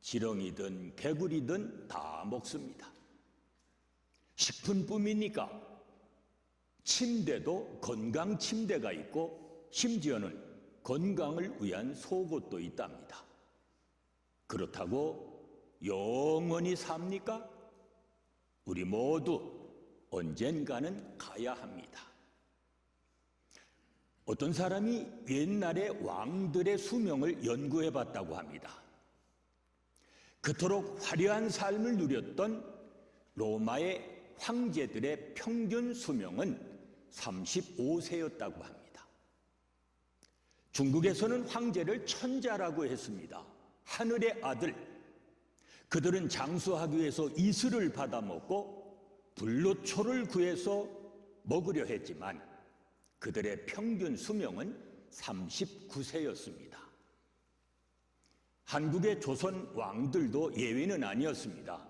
지렁이든 개구리든 다 먹습니다. 식품뿐입니까? 침대도 건강 침대가 있고 심지어는 건강을 위한 속옷도 있답니다. 그렇다고 영원히 삽니까? 우리 모두 언젠가는 가야 합니다. 어떤 사람이 옛날에 왕들의 수명을 연구해 봤다고 합니다. 그토록 화려한 삶을 누렸던 로마의 황제들의 평균 수명은 35세였다고 합니다. 중국에서는 황제를 천자라고 했습니다. 하늘의 아들. 그들은 장수하기 위해서 이슬을 받아먹고 불로초를 구해서 먹으려 했지만 그들의 평균 수명은 39세였습니다. 한국의 조선 왕들도 예외는 아니었습니다.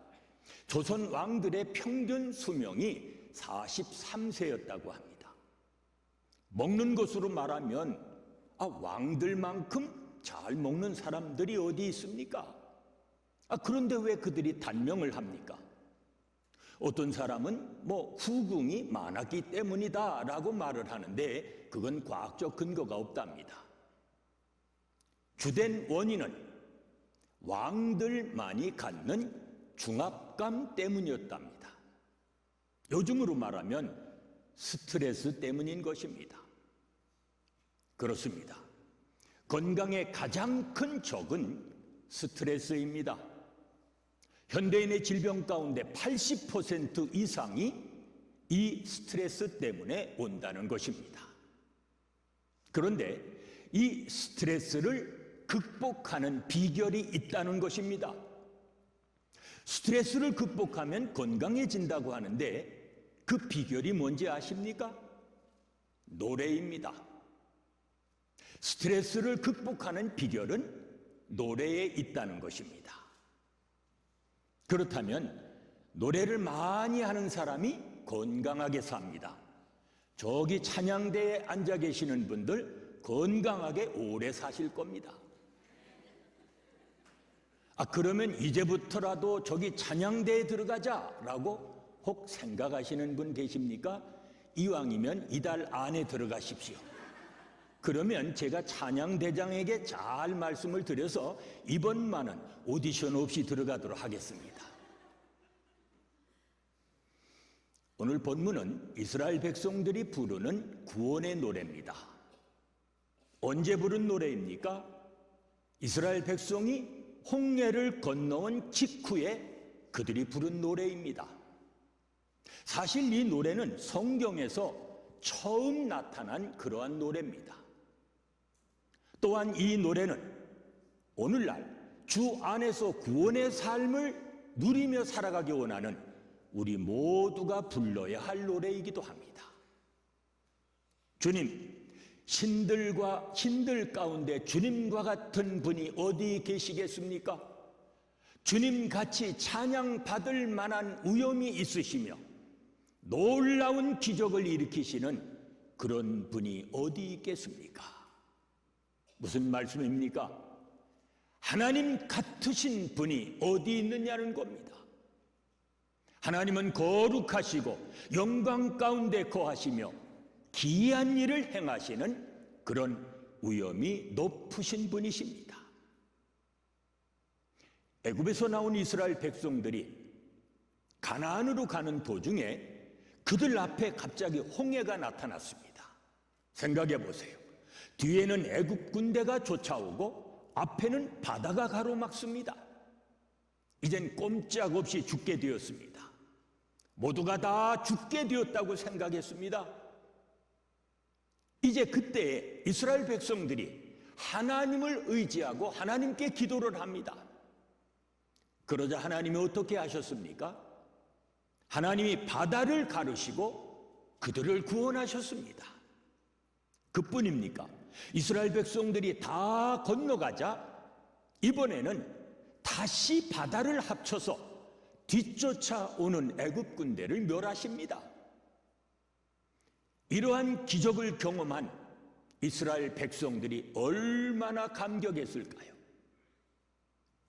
조선 왕들의 평균 수명이 43세였다고 합니다. 먹는 것으로 말하면 왕들만큼 잘 먹는 사람들이 어디 있습니까? 그런데 왜 그들이 단명을 합니까? 어떤 사람은 후궁이 많았기 때문이다 라고 말을 하는데 그건 과학적 근거가 없답니다. 주된 원인은 왕들만이 갖는 중압감 때문이었답니다. 요즘으로 말하면 스트레스 때문인 것입니다. 그렇습니다. 건강의 가장 큰 적은 스트레스입니다. 현대인의 질병 가운데 80% 이상이 이 스트레스 때문에 온다는 것입니다. 그런데 이 스트레스를 극복하는 비결이 있다는 것입니다. 스트레스를 극복하면 건강해진다고 하는데 그 비결이 뭔지 아십니까? 노래입니다. 스트레스를 극복하는 비결은 노래에 있다는 것입니다. 그렇다면 노래를 많이 하는 사람이 건강하게 삽니다. 저기 찬양대에 앉아 계시는 분들 건강하게 오래 사실 겁니다. 그러면 이제부터라도 저기 찬양대에 들어가자라고 혹 생각하시는 분 계십니까? 이왕이면 이달 안에 들어가십시오. 그러면 제가 찬양대장에게 잘 말씀을 드려서 이번만은 오디션 없이 들어가도록 하겠습니다. 오늘 본문은 이스라엘 백성들이 부르는 구원의 노래입니다. 언제 부른 노래입니까? 이스라엘 백성이 홍해를 건너온 직후에 그들이 부른 노래입니다. 사실 이 노래는 성경에서 처음 나타난 그러한 노래입니다. 또한 이 노래는 오늘날 주 안에서 구원의 삶을 누리며 살아가기 원하는 우리 모두가 불러야 할 노래이기도 합니다. 주님, 신들 가운데 주님과 같은 분이 어디 계시겠습니까? 주님같이 찬양받을 만한 위엄이 있으시며 놀라운 기적을 일으키시는 그런 분이 어디 있겠습니까? 무슨 말씀입니까? 하나님 같으신 분이 어디 있느냐는 겁니다. 하나님은 거룩하시고 영광 가운데 거하시며 기이한 일을 행하시는 그런 위엄이 높으신 분이십니다. 애굽에서 나온 이스라엘 백성들이 가나안으로 가는 도중에 그들 앞에 갑자기 홍해가 나타났습니다. 생각해 보세요. 뒤에는 애굽 군대가 쫓아오고 앞에는 바다가 가로막습니다. 이젠 꼼짝없이 죽게 되었습니다. 모두가 다 죽게 되었다고 생각했습니다. 이제 그때 이스라엘 백성들이 하나님을 의지하고 하나님께 기도를 합니다. 그러자 하나님이 어떻게 하셨습니까? 하나님이 바다를 가르시고 그들을 구원하셨습니다. 그뿐입니까? 이스라엘 백성들이 다 건너가자 이번에는 다시 바다를 합쳐서 뒤쫓아오는 애굽 군대를 멸하십니다. 이러한 기적을 경험한 이스라엘 백성들이 얼마나 감격했을까요?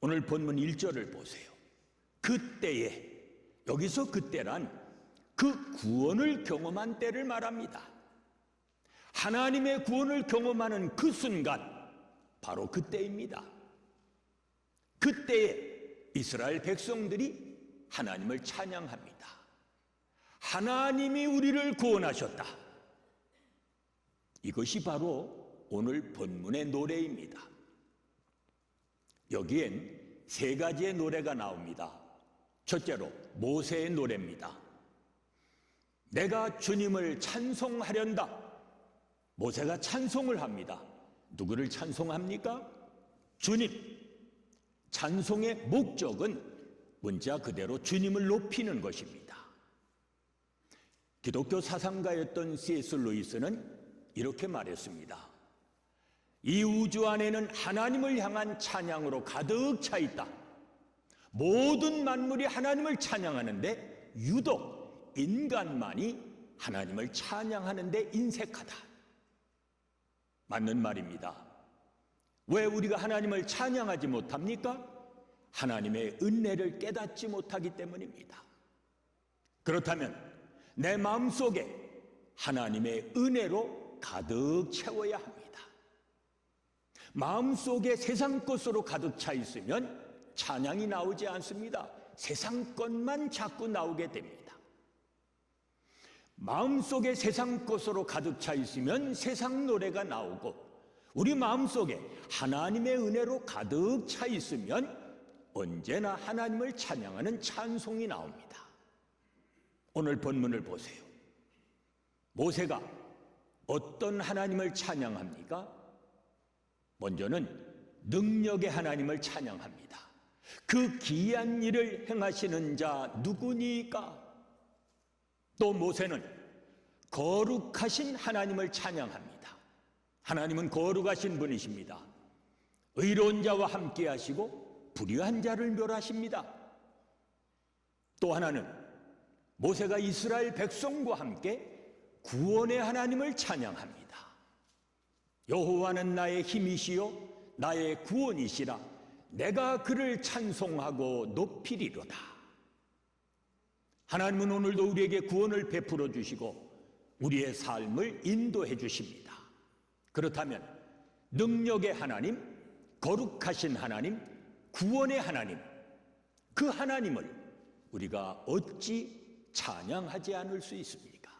오늘 본문 1절을 보세요. 그때에, 여기서 그때란 그 구원을 경험한 때를 말합니다. 하나님의 구원을 경험하는 그 순간, 바로 그때입니다. 그때에 이스라엘 백성들이 하나님을 찬양합니다. 하나님이 우리를 구원하셨다. 이것이 바로 오늘 본문의 노래입니다. 여기엔 세 가지의 노래가 나옵니다. 첫째로 모세의 노래입니다. 내가 주님을 찬송하련다. 모세가 찬송을 합니다. 누구를 찬송합니까? 주님. 찬송의 목적은 문자 그대로 주님을 높이는 것입니다. 기독교 사상가였던 C.S. 루이스는 이렇게 말했습니다. 이 우주 안에는 하나님을 향한 찬양으로 가득 차 있다. 모든 만물이 하나님을 찬양하는데 유독 인간만이 하나님을 찬양하는데 인색하다. 맞는 말입니다. 왜 우리가 하나님을 찬양하지 못합니까? 하나님의 은혜를 깨닫지 못하기 때문입니다. 그렇다면 내 마음속에 하나님의 은혜로 가득 채워야 합니다. 마음속에 세상 것으로 가득 차 있으면 찬양이 나오지 않습니다. 세상 것만 자꾸 나오게 됩니다. 마음속에 세상 것으로 가득 차 있으면 세상 노래가 나오고, 우리 마음속에 하나님의 은혜로 가득 차 있으면 언제나 하나님을 찬양하는 찬송이 나옵니다. 오늘 본문을 보세요. 모세가 어떤 하나님을 찬양합니까? 먼저는 능력의 하나님을 찬양합니다. 그 기이한 일을 행하시는 자 누구니까? 또 모세는 거룩하신 하나님을 찬양합니다. 하나님은 거룩하신 분이십니다. 의로운 자와 함께 하시고 불의한 자를 멸하십니다. 또 하나는 모세가 이스라엘 백성과 함께 구원의 하나님을 찬양합니다. 여호와는 나의 힘이시요 나의 구원이시라. 내가 그를 찬송하고 높이리로다. 하나님은 오늘도 우리에게 구원을 베풀어 주시고 우리의 삶을 인도해 주십니다. 그렇다면 능력의 하나님, 거룩하신 하나님, 구원의 하나님, 그 하나님을 우리가 어찌 찬양하지 않을 수 있습니까?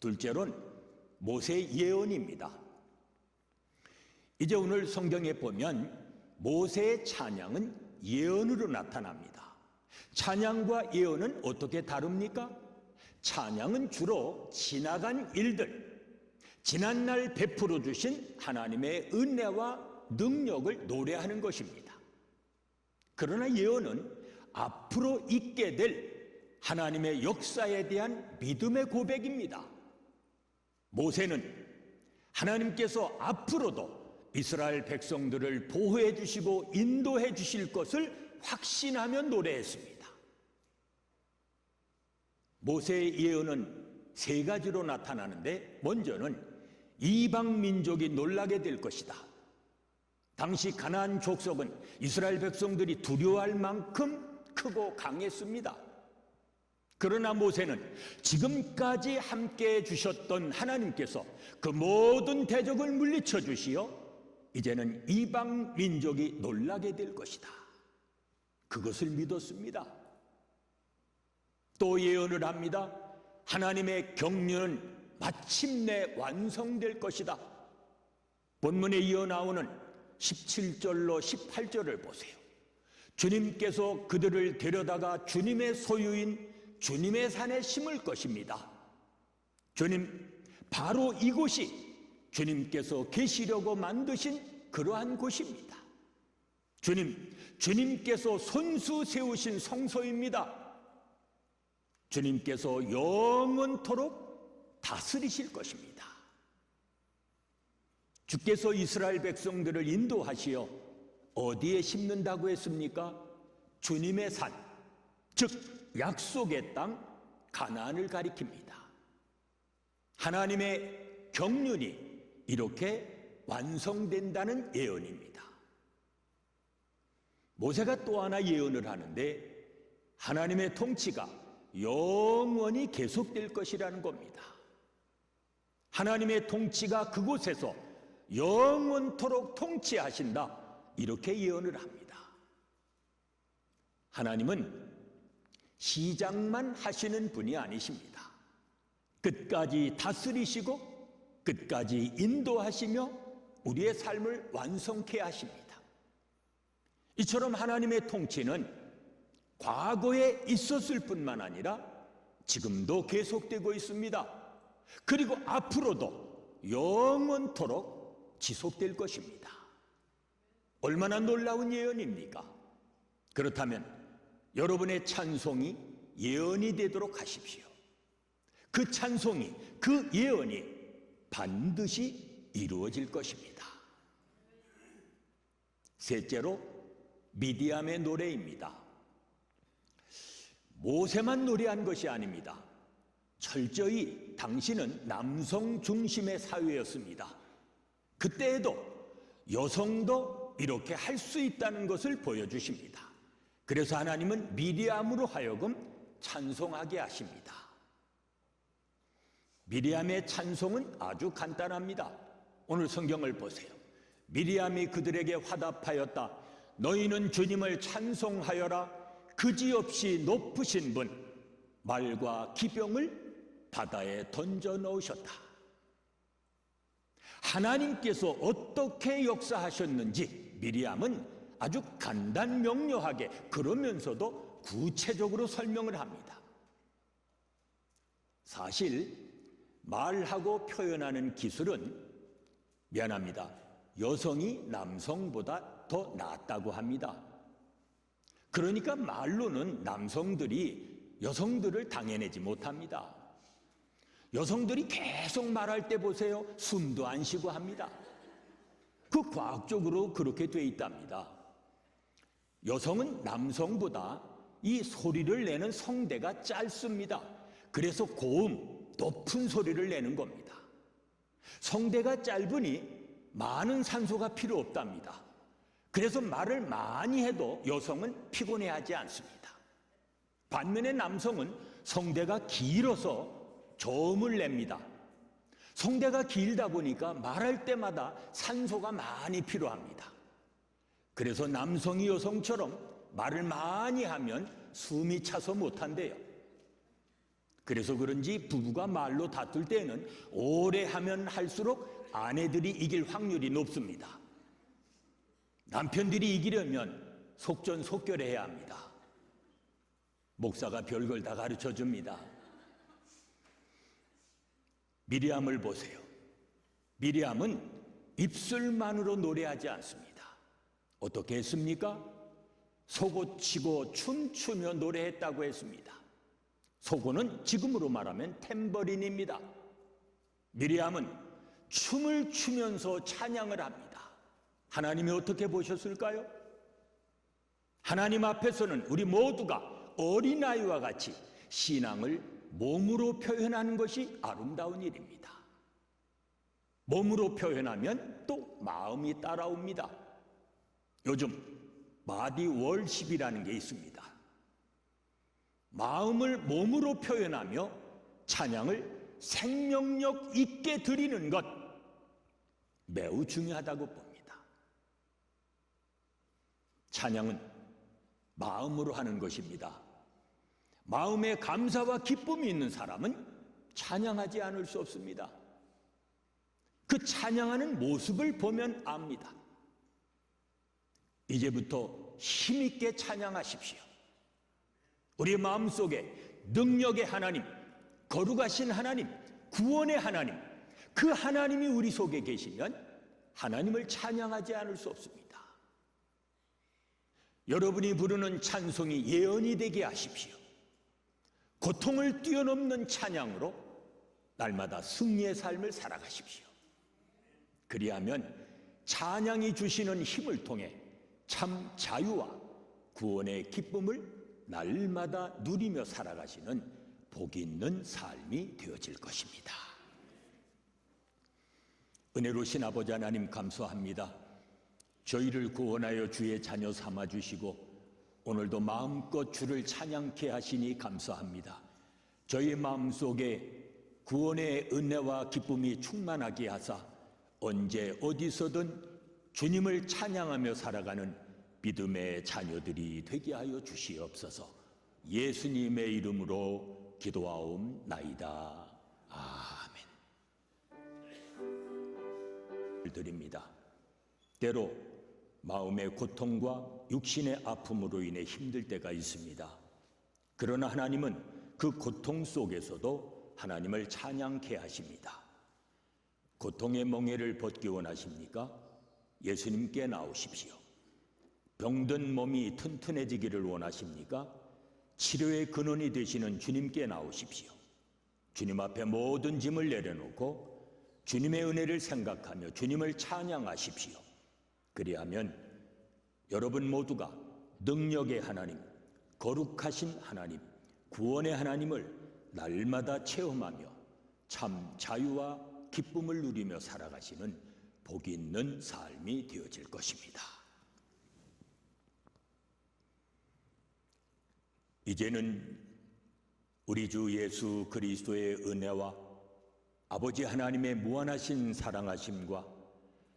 둘째로는 모세의 예언입니다. 이제 오늘 성경에 보면 모세의 찬양은 예언으로 나타납니다. 찬양과 예언은 어떻게 다릅니까? 찬양은 주로 지나간 일들, 지난날 베풀어 주신 하나님의 은혜와 능력을 노래하는 것입니다. 그러나 예언은 앞으로 있게 될 하나님의 역사에 대한 믿음의 고백입니다. 모세는 하나님께서 앞으로도 이스라엘 백성들을 보호해 주시고 인도해 주실 것을 확신하며 노래했습니다. 모세의 예언은 세 가지로 나타나는데, 먼저는 이방 민족이 놀라게 될 것이다. 당시 가나안 족속은 이스라엘 백성들이 두려워할 만큼 크고 강했습니다. 그러나 모세는 지금까지 함께해 주셨던 하나님께서 그 모든 대적을 물리쳐 주시어 이제는 이방 민족이 놀라게 될 것이다. 그것을 믿었습니다. 또 예언을 합니다. 하나님의 경륜은 마침내 완성될 것이다. 본문에 이어 나오는 17절로 18절을 보세요. 주님께서 그들을 데려다가 주님의 소유인 주님의 산에 심을 것입니다. 주님, 바로 이곳이 주님께서 계시려고 만드신 그러한 곳입니다. 주님께서 손수 세우신 성소입니다. 주님께서 영원토록 다스리실 것입니다. 주께서 이스라엘 백성들을 인도하시어 어디에 심는다고 했습니까? 주님의 산, 즉 약속의 땅 가나안을 가리킵니다. 하나님의 경륜이 이렇게 완성된다는 예언입니다. 모세가 또 하나 예언을 하는데 하나님의 통치가 영원히 계속될 것이라는 겁니다. 하나님의 통치가 그곳에서 영원토록 통치하신다, 이렇게 예언을 합니다. 하나님은 시작만 하시는 분이 아니십니다. 끝까지 다스리시고 끝까지 인도하시며 우리의 삶을 완성케 하십니다. 이처럼 하나님의 통치는 과거에 있었을 뿐만 아니라 지금도 계속되고 있습니다. 그리고 앞으로도 영원토록 지속될 것입니다. 얼마나 놀라운 예언입니까? 그렇다면 여러분의 찬송이 예언이 되도록 하십시오. 그 찬송이, 그 예언이 반드시 이루어질 것입니다. 셋째로 미디암의 노래입니다. 모세만 노래한 것이 아닙니다. 철저히 당시는 남성 중심의 사회였습니다. 그때에도 여성도 이렇게 할 수 있다는 것을 보여주십니다. 그래서 하나님은 미리암으로 하여금 찬송하게 하십니다. 미리암의 찬송은 아주 간단합니다. 오늘 성경을 보세요. 미리암이 그들에게 화답하였다. 너희는 주님을 찬송하여라. 그지없이 높으신 분, 말과 기병을 바다에 던져 넣으셨다. 하나님께서 어떻게 역사하셨는지 미리암은 아주 간단명료하게, 그러면서도 구체적으로 설명을 합니다. 사실 말하고 표현하는 기술은, 미안합니다, 여성이 남성보다 더 낫다고 합니다. 그러니까 말로는 남성들이 여성들을 당해내지 못합니다. 여성들이 계속 말할 때 보세요. 숨도 안 쉬고 합니다. 그 과학적으로 그렇게 돼 있답니다. 여성은 남성보다 이 소리를 내는 성대가 짧습니다. 그래서 고음, 높은 소리를 내는 겁니다. 성대가 짧으니 많은 산소가 필요 없답니다. 그래서 말을 많이 해도 여성은 피곤해하지 않습니다. 반면에 남성은 성대가 길어서 저음을 냅니다. 성대가 길다 보니까 말할 때마다 산소가 많이 필요합니다. 그래서 남성이 여성처럼 말을 많이 하면 숨이 차서 못한대요. 그래서 그런지 부부가 말로 다툴 때는 오래 하면 할수록 아내들이 이길 확률이 높습니다. 남편들이 이기려면 속전속결해야 합니다. 목사가 별걸 다 가르쳐 줍니다. 미리암을 보세요. 미리암은 입술만으로 노래하지 않습니다. 어떻게 했습니까? 소고 치고 춤추며 노래했다고 했습니다. 소고는 지금으로 말하면 탬버린입니다. 미리암은 춤을 추면서 찬양을 합니다. 하나님이 어떻게 보셨을까요? 하나님 앞에서는 우리 모두가 어린아이와 같이 신앙을 몸으로 표현하는 것이 아름다운 일입니다. 몸으로 표현하면 또 마음이 따라옵니다. 요즘 바디 월십이라는 게 있습니다. 마음을 몸으로 표현하며 찬양을 생명력 있게 드리는 것, 매우 중요하다고 봅니다. 찬양은 마음으로 하는 것입니다. 마음에 감사와 기쁨이 있는 사람은 찬양하지 않을 수 없습니다. 그 찬양하는 모습을 보면 압니다. 이제부터 힘있게 찬양하십시오. 우리 마음속에 능력의 하나님, 거룩하신 하나님, 구원의 하나님, 그 하나님이 우리 속에 계시면 하나님을 찬양하지 않을 수 없습니다. 여러분이 부르는 찬송이 예언이 되게 하십시오. 고통을 뛰어넘는 찬양으로 날마다 승리의 삶을 살아가십시오. 그리하면 찬양이 주시는 힘을 통해 참 자유와 구원의 기쁨을 날마다 누리며 살아가시는 복 있는 삶이 되어질 것입니다. 은혜로우신 아버지 하나님 감사합니다. 저희를 구원하여 주의 자녀 삼아주시고 오늘도 마음껏 주를 찬양케 하시니 감사합니다. 저희 마음속에 구원의 은혜와 기쁨이 충만하게 하사 언제 어디서든 주님을 찬양하며 살아가는 믿음의 자녀들이 되게 하여 주시옵소서. 예수님의 이름으로 기도하옵나이다. 아멘. 드립니다. 때로 마음의 고통과 육신의 아픔으로 인해 힘들 때가 있습니다. 그러나 하나님은 그 고통 속에서도 하나님을 찬양케 하십니다. 고통의 멍에를 벗기 원하십니까? 예수님께 나오십시오. 병든 몸이 튼튼해지기를 원하십니까? 치료의 근원이 되시는 주님께 나오십시오. 주님 앞에 모든 짐을 내려놓고 주님의 은혜를 생각하며 주님을 찬양하십시오. 그리하면 여러분 모두가 능력의 하나님, 거룩하신 하나님, 구원의 하나님을 날마다 체험하며 참 자유와 기쁨을 누리며 살아가시는 복 있는 삶이 되어질 것입니다. 이제는 우리 주 예수 그리스도의 은혜와 아버지 하나님의 무한하신 사랑하심과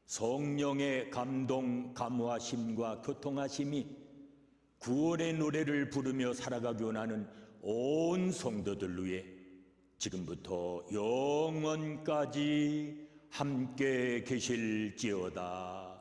성령의 감동, 감화심과 교통하심이 구원의 노래를 부르며 살아가기 원하는 온 성도들 위해 지금부터 영원까지 함께 계실지어다.